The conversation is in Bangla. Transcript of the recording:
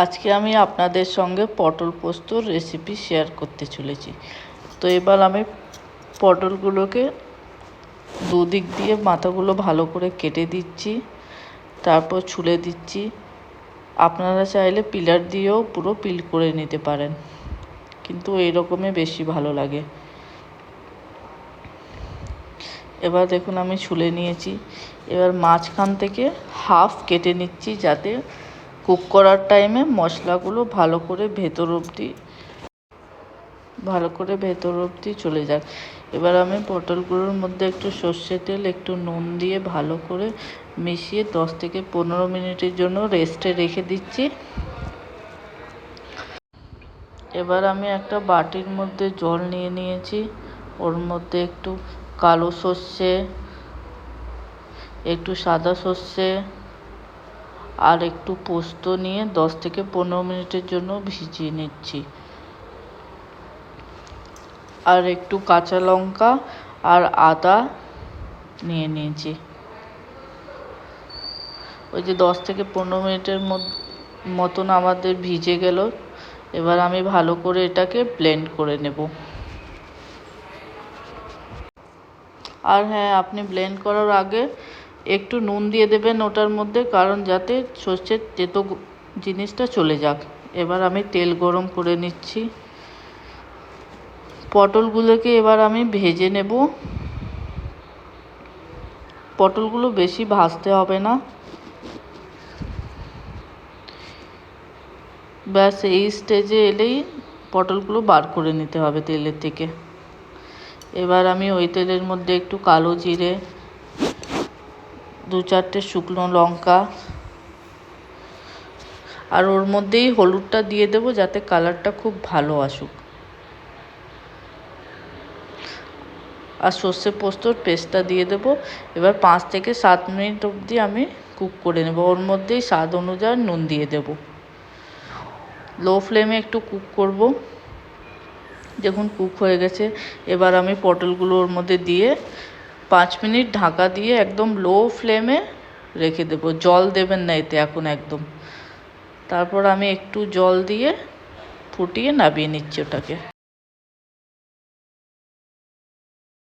আজকে আমি আপনাদের সঙ্গে পটল পোস্তর রেসিপি শেয়ার করতে চলেছি। তো এবার আমি পটলগুলোকে দুদিক দিয়ে মাথাগুলো ভালো করে কেটে দিচ্ছি, তারপর ছুলে দিচ্ছি। আপনারা চাইলে পিলার দিয়েও পুরো পিল করে নিতে পারেন, কিন্তু এইরকমই বেশি ভালো লাগে। এবার দেখুন আমি ছুলে নিয়েছি। এবার মাঝখান থেকে হাফ কেটে নিচ্ছি, যাতে কুক করার টাইমে মশলাগুলো ভালো করে ভেতর অবধি চলে যাক। এবার আমি পটলগুলোর মধ্যে একটু সর্ষের তেল, একটু নুন দিয়ে ভালো করে মিশিয়ে 10 থেকে 15 মিনিটের জন্য রেস্টে রেখে দিচ্ছি। এবার আমি একটা বাটির মধ্যে জল নিয়ে নিয়েছি, ওর মধ্যে একটু কালো সর্ষে, একটু সাদা সর্ষে আর একটু পোস্ত নিয়ে 10 থেকে 15 মিনিটের জন্য ভিজিয়ে নিচ্ছি। আর একটু কাঁচা লঙ্কা আর আদা নিয়ে নিয়েছি। ওই যে 10 থেকে 15 মিনিটের মতন আমাদের ভিজে গেল। এবার আমি ভালো করে এটাকে ব্লেন্ড করে নেব। আর হ্যাঁ, আপনি ব্লেন্ড করার আগে একটু নুন দিয়ে দেবেন ওটার মধ্যে, কারণ যাতে সর্ষের তেতো জিনিসটা চলে যাক। এবার আমি তেল গরম করে নিচ্ছি। পটলগুলোকে এবার আমি ভেজে নেব। পটলগুলো বেশি ভাজতে হবে না, ব্যাস এই স্টেজে এলেই পটলগুলো বার করে নিতে হবে তেলের থেকে। এবার আমি ওই তেলের মধ্যে একটু কালো জিরে, 2-4টে শুকনো লঙ্কা আর ওর মধ্যেই হলুদটা দিয়ে দেবো, যাতে কালারটা খুব ভালো আসুক। আর সর্ষে পোস্তর পেস্টটা দিয়ে দেবো। এবার 5 থেকে 7 মিনিট অবধি আমি কুক করে নেব। ওর মধ্যেই স্বাদ অনুযায়ী নুন দিয়ে দেব। লো ফ্লেমে একটু কুক করব। দেখুন কুক হয়ে গেছে। এবার আমি পটলগুলো ওর মধ্যে দিয়ে 5 মিনিট ঢাকা দিয়ে একদম লো ফ্লেমে রেখে দেব। জল দেবেন না এতে এখন একদম। তারপর আমি একটু জল দিয়ে ফুটিয়ে নামিয়ে নিচ্ছি ওটাকে।